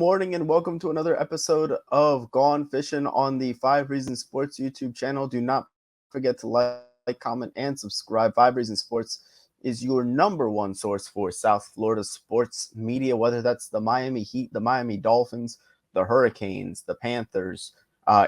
morning, and welcome to another episode of Gone Fishin' on the 5 Reasons Sports YouTube channel. Do not forget to like, comment, and subscribe. 5 Reasons Sports is your number one source for South Florida sports media, whether that's the Miami Heat, the Miami Dolphins, the Hurricanes, the Panthers,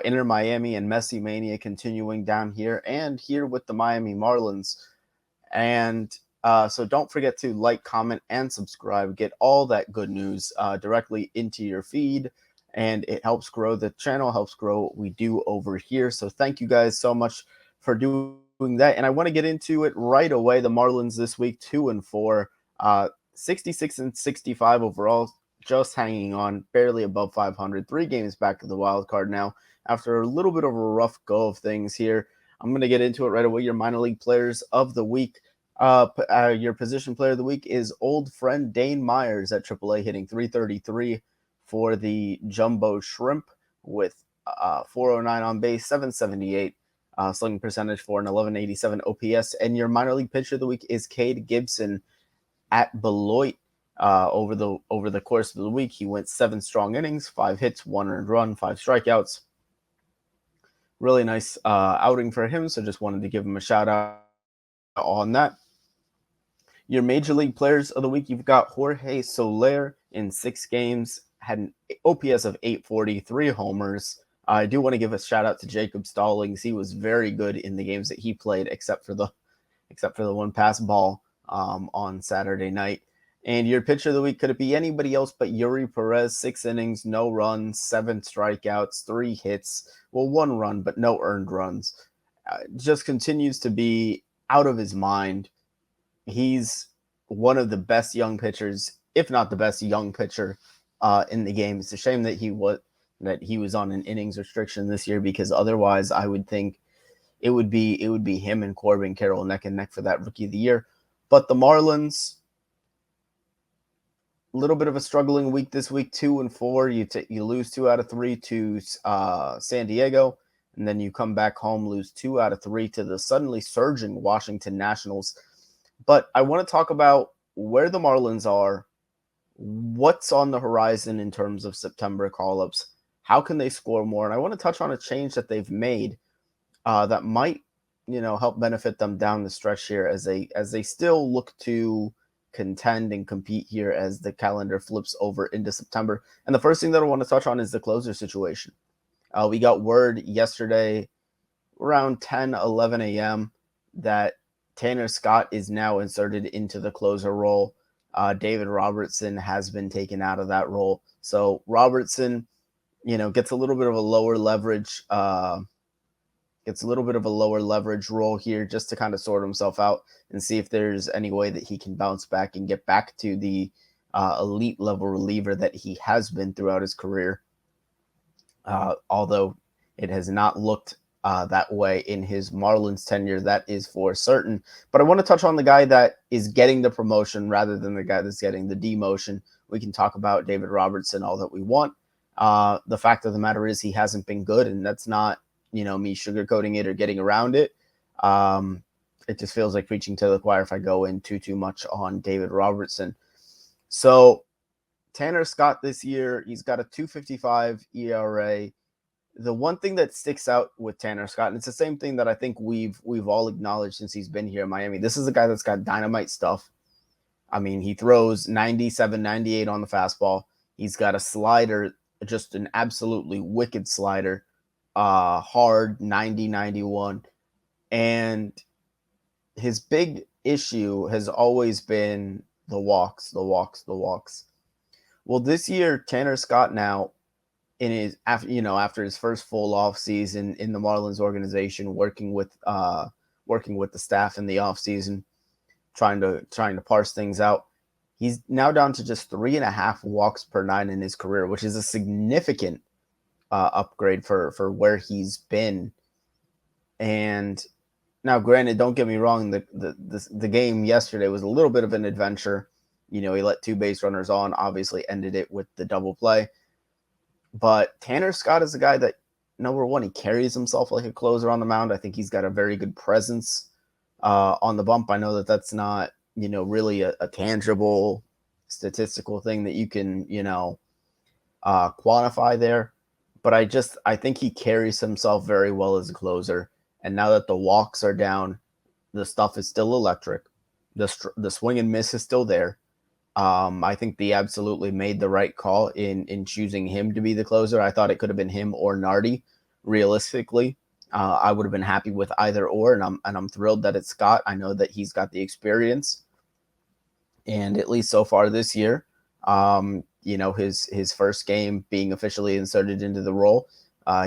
Inter Miami, and Messi Mania continuing down here, and here with the Miami Marlins. And so don't forget to like, comment, and subscribe. Get all that good news directly into your feed, and it helps grow the channel, helps grow what we do over here. So thank you guys so much for doing that. And I want to get into it right away. The Marlins this week, 2-4, 66-65 overall, just hanging on, barely above 500. 3 games back of the wild card now after a little bit of a rough go of things here. I'm going to get into it right away. Your minor league players of the week. Your position player of the week is old friend Dane Myers at AAA, hitting 333 for the Jumbo Shrimp with 409 on base, 778 slugging percentage for an 1187 OPS. And your minor league pitcher of the week is Cade Gibson at Beloit. Over the course of the week, he went 7 strong innings, 5 hits, 1 earned run, 5 strikeouts. Really nice outing for him. So just wanted to give him a shout out on that. Your major league players of the week, you've got Jorge Soler in 6 games, had an OPS of 840, 3 homers. I do want to give a shout out to Jacob Stallings. He was very good in the games that he played, except for the one pass ball on Saturday night. And your pitcher of the week, could it be anybody else but Yuri Perez? 6 innings, no runs, 7 strikeouts, 3 hits. Well, 1 run, but no earned runs. Just continues to be out of his mind. He's one of the best young pitchers, if not the best young pitcher in the game. It's a shame that he was on an innings restriction this year, because otherwise I would think it would be him and Corbin Carroll neck and neck for that Rookie of the Year. But the Marlins, a little bit of a struggling week this week, 2-4. You lose 2 out of 3 to San Diego, and then you come back home, lose 2 out of 3 to the suddenly surging Washington Nationals. But I want to talk about where the Marlins are, what's on the horizon in terms of September call-ups, how can they score more, and I want to touch on a change that they've made that might, help benefit them down the stretch here as they still look to contend and compete here as the calendar flips over into September. And the first thing that I want to touch on is the closer situation. We got word yesterday around 10-11 a.m. that Tanner Scott is now inserted into the closer role. David Robertson has been taken out of that role. So Robertson, gets a little bit of a lower leverage, role here, just to kind of sort himself out and see if there's any way that he can bounce back and get back to the elite level reliever that he has been throughout his career. Although it has not looked that way in his Marlins tenure, that is for certain. But I want to touch on the guy that is getting the promotion rather than the guy that's getting the demotion. We can talk about David Robertson all that we want. The fact of the matter is he hasn't been good, and that's not, me sugarcoating it or getting around it. It just feels like preaching to the choir if I go into too much on David Robertson. So Tanner Scott this year, he's got a 2.55 ERA. The one thing that sticks out with Tanner Scott, and it's the same thing that I think we've all acknowledged since he's been here in Miami, this is a guy that's got dynamite stuff. I mean, he throws 97, 98 on the fastball. He's got a slider, just an absolutely wicked slider, hard 90, 91. And his big issue has always been the walks. Well, this year, Tanner Scott now, after his first full off season in the Marlins organization, working with the staff in the off season, trying to parse things out, he's now down to just 3.5 walks per 9 in his career, which is a significant upgrade for where he's been. And now, granted, don't get me wrong, the game yesterday was a little bit of an adventure. He let 2 base runners on, obviously ended it with the double play. But Tanner Scott is a guy that, number one, he carries himself like a closer on the mound. I think he's got a very good presence on the bump. I know that that's not, really a tangible statistical thing that you can, quantify there, but I think he carries himself very well as a closer. And now that the walks are down, the stuff is still electric. The swing and miss is still there. I think they absolutely made the right call in choosing him to be the closer. I thought it could have been him or Nardi. Realistically, I would have been happy with either or, and I'm thrilled that it's Scott. I know that he's got the experience, and at least so far this year, his first game being officially inserted into the role,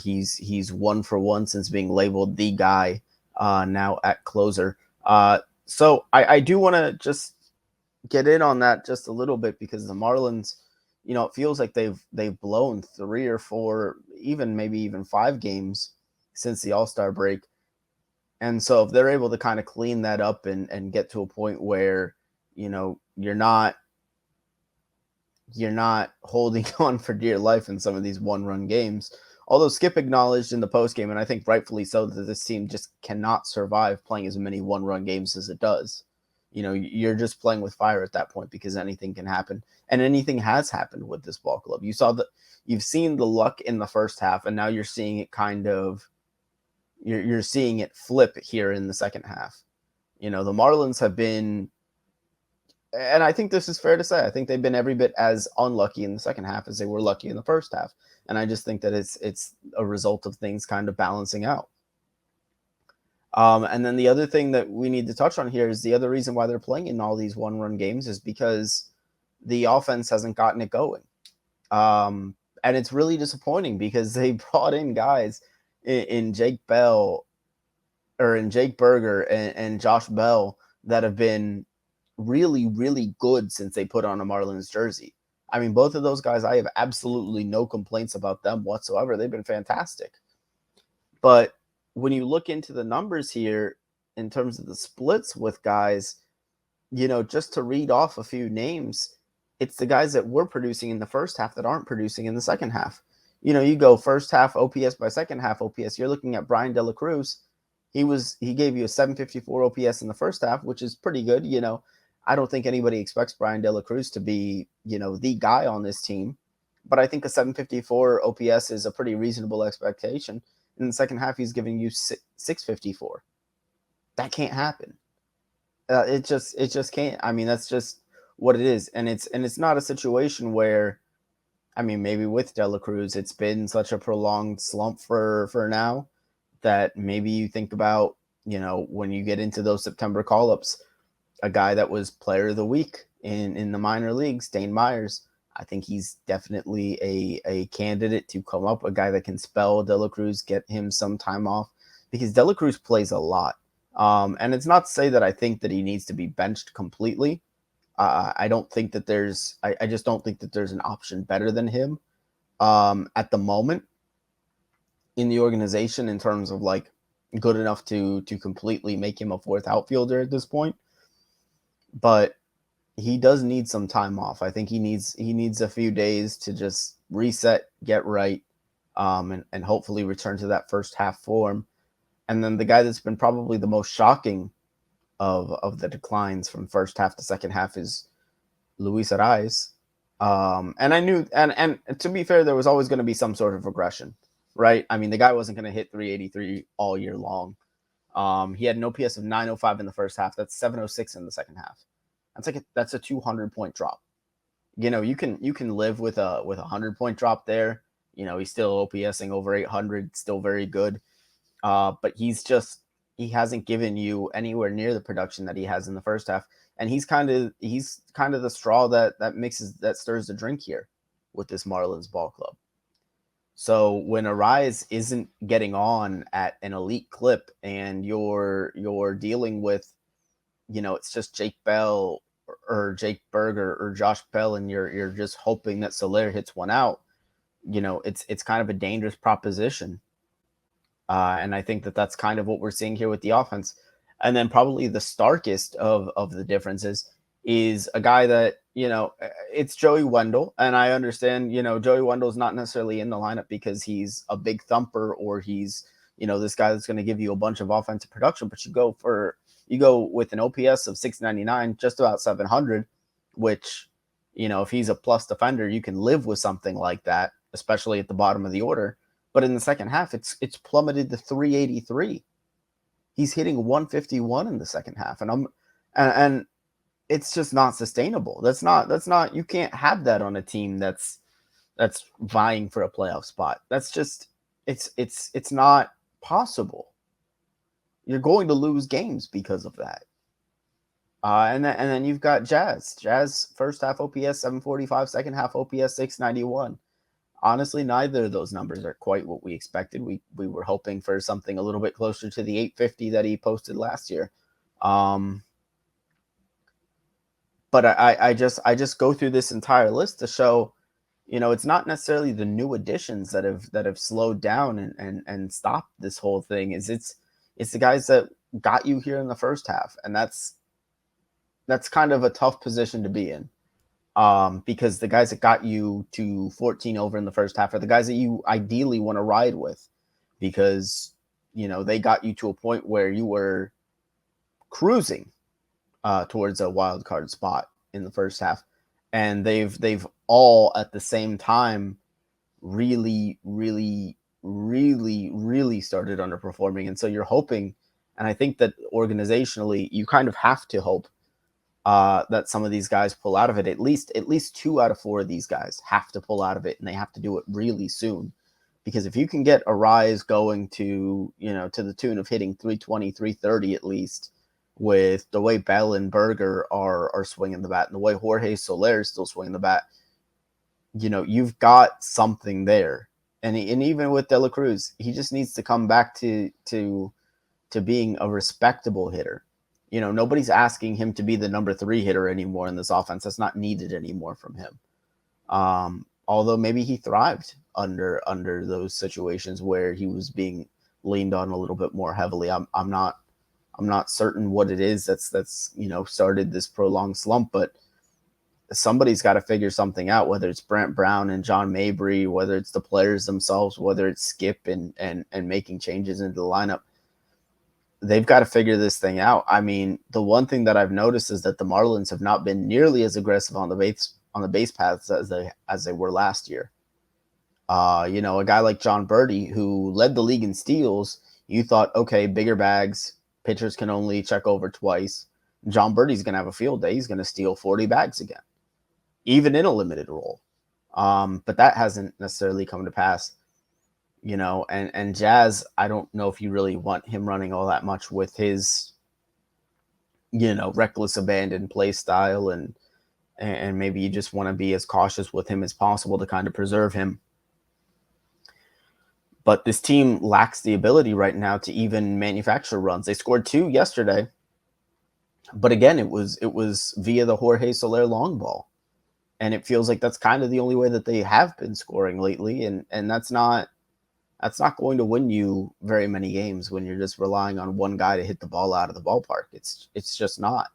he's 1 for 1 since being labeled the guy now at closer. So I do want to just get in on that just a little bit because the Marlins, it feels like they've blown 3 or 4, maybe even 5 games since the All-Star break. And so if they're able to kind of clean that up and get to a point where, you're not holding on for dear life in some of these one-run games. Although Skip acknowledged in the postgame, and I think rightfully so, that this team just cannot survive playing as many one-run games as it does. You're just playing with fire at that point because anything can happen, and anything has happened with this ball club. You've seen the luck in the first half, and now you're seeing it you're seeing it flip here in the second half. The Marlins have been, and I think this is fair to say, I think they've been every bit as unlucky in the second half as they were lucky in the first half, and I just think that it's a result of things kind of balancing out. And then the other thing that we need to touch on here is the other reason why they're playing in all these one-run games is because the offense hasn't gotten it going. And it's really disappointing because they brought in guys in Jake Berger and Josh Bell that have been really, really good since they put on a Marlins jersey. I mean, both of those guys, I have absolutely no complaints about them whatsoever. They've been fantastic. But when you look into the numbers here in terms of the splits with guys, just to read off a few names, it's the guys that were producing in the first half that aren't producing in the second half. You go first half OPS by second half OPS. You're looking at Brian De La Cruz. He gave you a 754 OPS in the first half, which is pretty good. I don't think anybody expects Brian De La Cruz to be, the guy on this team. But I think a 754 OPS is a pretty reasonable expectation. In the second half, he's giving you 654. That can't happen. It just can't. I mean, that's just what it is. And it's not a situation where, I mean, maybe with De La Cruz, it's been such a prolonged slump for now that maybe you think about, when you get into those September call-ups, a guy that was player of the week in the minor leagues, Dane Myers. I think he's definitely a candidate to come up, a guy that can spell De La Cruz, get him some time off, because De La Cruz plays a lot. And it's not to say that I think that he needs to be benched completely. I don't think that I just don't think that there's an option better than him at the moment in the organization in terms of like good enough to completely make him a fourth outfielder at this point. But he does need some time off. I think he needs a few days to just reset, get right, and hopefully return to that first half form. And then the guy that's been probably the most shocking of the declines from first half to second half is Luis Arraez. And I knew, and to be fair, there was always going to be some sort of regression, right? I mean, the guy wasn't going to hit 383 all year long. He had an OPS of 905 in the first half. That's 706 in the second half. That's a 200-point drop. You can live with a 100-point drop there. He's still OPSing over 800, still very good. But he hasn't given you anywhere near the production that he has in the first half. And he's kind of the straw that stirs the drink here with this Marlins ball club. So when Arraez isn't getting on at an elite clip and you're dealing with, it's just Jake Bell or Jake Berger or Josh Bell, and you're just hoping that Soler hits one out, it's kind of a dangerous proposition. And I think that that's kind of what we're seeing here with the offense. And then probably the starkest of the differences is a guy that, it's Joey Wendell. And I understand, Joey Wendell's not necessarily in the lineup because he's a big thumper or he's, this guy that's going to give you a bunch of offensive production. But you go with an OPS of 699, just about 700, which, If he's a plus defender, you can live with something like that, especially at the bottom of the order. But in the second half, it's plummeted to 383. He's hitting 151 in the second half, and it's just not sustainable. That's not you can't have that on a team that's vying for a playoff spot. That's just it's not possible. You're going to lose games because of that. And then you've got Jazz. Jazz first half OPS 745, second half OPS 691. Honestly, neither of those numbers are quite what we expected. We were hoping for something a little bit closer to the 850 that he posted last year. But I just go through this entire list to show, it's not necessarily the new additions that have slowed down and stopped this whole thing. It's the guys that got you here in the first half, and that's kind of a tough position to be in. Because the guys that got you to 14 over in the first half are the guys that you ideally want to ride with, because they got you to a point where you were cruising towards a wild card spot in the first half, and they've all at the same time really started underperforming. And so you're hoping, and I think that organizationally you kind of have to hope that some of these guys pull out of it. At least 2 out of 4 of these guys have to pull out of it, and they have to do it really soon. Because if you can get a rise going to the tune of hitting 320, 330 at least, with the way Bell and Berger are swinging the bat, and the way Jorge Soler is still swinging the bat, you've got something there. And even with De La Cruz, he just needs to come back to being a respectable hitter. Nobody's asking him to be the number 3 hitter anymore in this offense. That's not needed anymore from him. Although maybe he thrived under those situations where he was being leaned on a little bit more heavily. I'm not certain what it is that's started this prolonged slump, but somebody's got to figure something out, whether it's Brent Brown and John Mabry, whether it's the players themselves, whether it's Skip and making changes into the lineup. They've got to figure this thing out. I mean, the one thing that I've noticed is that the Marlins have not been nearly as aggressive on the base paths as they were last year. A guy like John Birdie, who led the league in steals, you thought, okay, bigger bags, pitchers can only check over twice. John Birdie's going to have a field day. He's going to steal 40 bags again, even in a limited role. But that hasn't necessarily come to pass. And Jazz, I don't know if you really want him running all that much with his, reckless abandon play style, and maybe you just want to be as cautious with him as possible to kind of preserve him. But this team lacks the ability right now to even manufacture runs. They scored 2 yesterday, but again, it was via the Jorge Soler long ball, and it feels like that's kind of the only way that they have been scoring lately, and that's not going to win you very many games when you're just relying on one guy to hit the ball out of the ballpark. It's just not.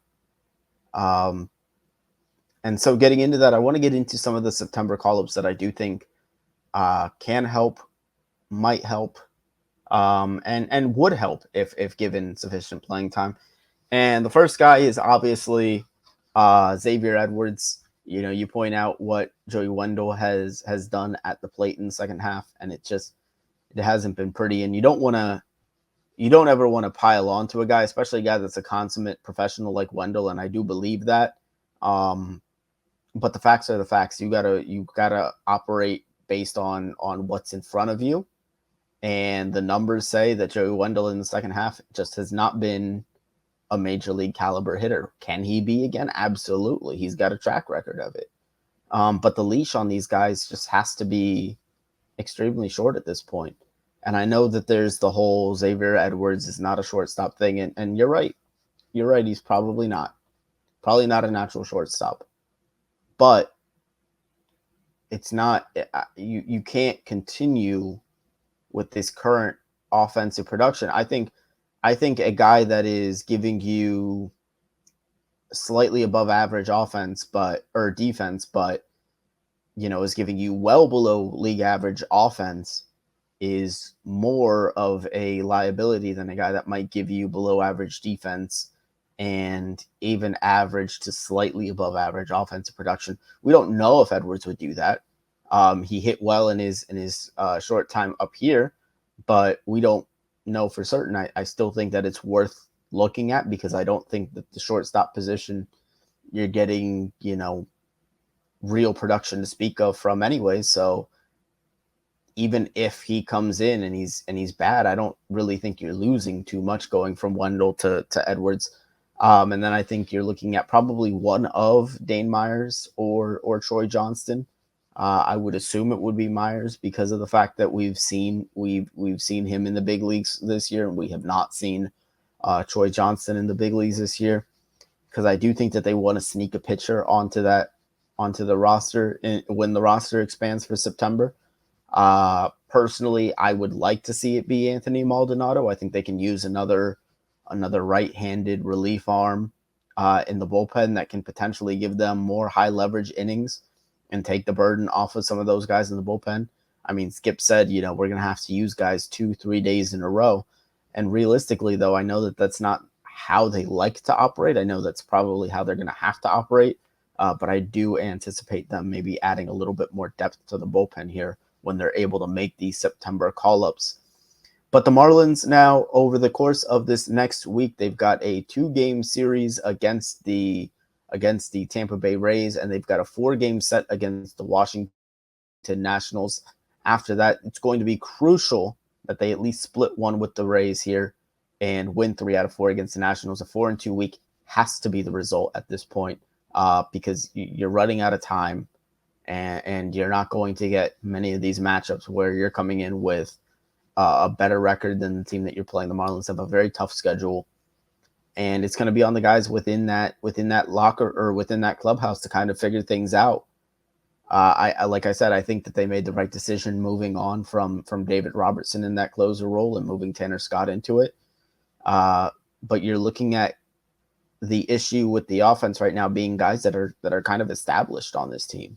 And so getting into that, I want to get into some of the September call-ups that I do think can help, might help, and would help if given sufficient playing time. And the first guy is obviously Xavier Edwards. You point out what Joey Wendell has done at the plate in the second half, and it hasn't been pretty. And you don't ever want to pile on to a guy, especially a guy that's a consummate professional like Wendell, and I do believe that. But the facts are the facts. You gotta operate based on what's in front of you. And the numbers say that Joey Wendell in the second half just has not been a major league caliber hitter. Can he be again? Absolutely. He's got a track record of it. But the leash on these guys just has to be extremely short at this point. And I know that there's the whole Xavier Edwards is not a shortstop thing. And you're right. He's probably not a natural shortstop, but it's not, you can't continue with this current offensive production. I think a guy that is giving you slightly above average defense, but is giving you well below league average offense is more of a liability than a guy that might give you below average defense and even average to slightly above average offensive production. We don't know if Edwards would do that. He hit well in his short time up here, but we don't know for certain. I still think that it's worth looking at because I don't think that the shortstop position you're getting, real production to speak of from anyway. So even if he comes in and he's bad, I don't really think you're losing too much going from Wendell to Edwards. And then I think you're looking at probably one of Dane Myers or Troy Johnston. I would assume it would be Myers because of the fact that we've seen him in the big leagues this year, and we have not seen Troy Johnston in the big leagues this year. Because I do think that they want to sneak a pitcher onto the roster when the roster expands for September. Personally, I would like to see it be Anthony Maldonado. I think they can use another right-handed relief arm in the bullpen that can potentially give them more high leverage innings and take the burden off of some of those guys in the bullpen. I mean, Skip said, we're going to have to use guys 2-3 days in a row. And realistically, though, I know that that's not how they like to operate. I know that's probably how they're going to have to operate. But I do anticipate them maybe adding a little bit more depth to the bullpen here when they're able to make these September call-ups. But the Marlins now, over the course of this next week, they've got a 2-game series against the Tampa Bay Rays, and they've got a 4-game set against the Washington Nationals. After that, it's going to be crucial that they at least split one with the Rays here and win 3 out of 4 against the Nationals. A 4-2 week has to be the result at this point because you're running out of time. And you're not going to get many of these matchups where you're coming in with a better record than the team that you're playing. The Marlins have a very tough schedule, and it's going to be on the guys within that locker or within that clubhouse to kind of figure things out. I like I said, I think that they made the right decision moving on from David Robertson in that closer role and moving Tanner Scott into it. But you're looking at the issue with the offense right now being guys that are kind of established on this team.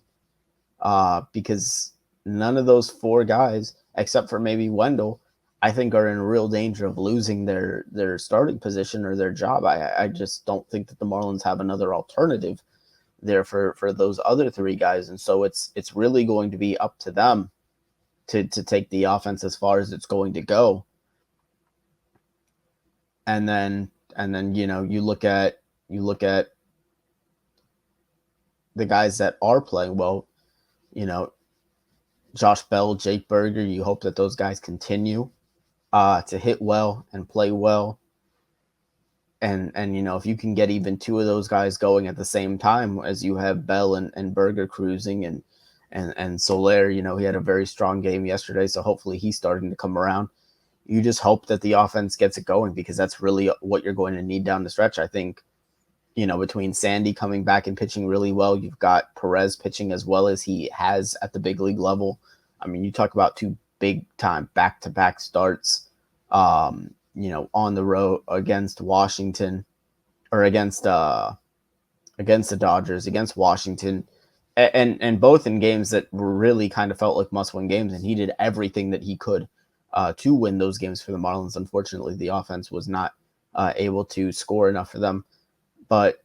Because none of those 4 guys, except for maybe Wendell, I think are in real danger of losing their starting position or their job. I just don't think that the Marlins have another alternative there for those other 3 guys. And so it's really going to be up to them to take the offense as far as it's going to go. And then you look at the guys that are playing well. Josh Bell, Jake Berger, you hope that those guys continue to hit well and play well. And if you can get even 2 of those guys going at the same time as you have Bell and Berger cruising and Soler, he had a very strong game yesterday, so hopefully he's starting to come around. You just hope that the offense gets it going because that's really what you're going to need down the stretch. I think between Sandy coming back and pitching really well, you've got Perez pitching as well as he has at the big league level. I mean, you talk about 2 big time back-to-back starts, on the road against Washington or against the Dodgers, against Washington, and both in games that really kind of felt like must-win games, and he did everything that he could to win those games for the Marlins. Unfortunately, the offense was not able to score enough for them. But,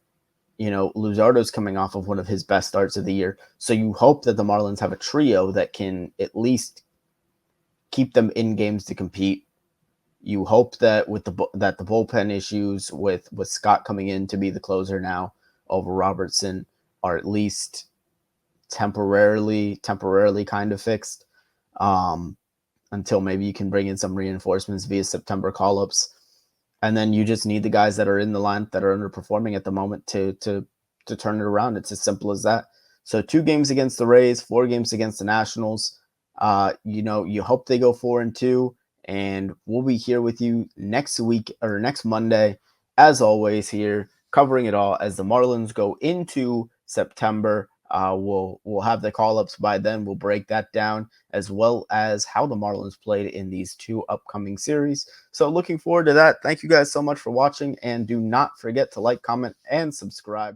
Luzardo's coming off of one of his best starts of the year. So you hope that the Marlins have a trio that can at least keep them in games to compete. You hope that that the bullpen issues with Scott coming in to be the closer now over Robertson are at least temporarily kind of fixed until maybe you can bring in some reinforcements via September call-ups. And then you just need the guys that are in the lineup that are underperforming at the moment to turn it around. It's as simple as that. So 2 games against the Rays, 4 games against the Nationals. You hope they go 4-2, and we'll be here with you next week or next Monday, as always, here covering it all as the Marlins go into September. We'll have the call-ups by then. We'll break that down, as well as how the Marlins played in these 2 upcoming series. So looking forward to that. Thank you guys so much for watching, and do not forget to like, comment, and subscribe.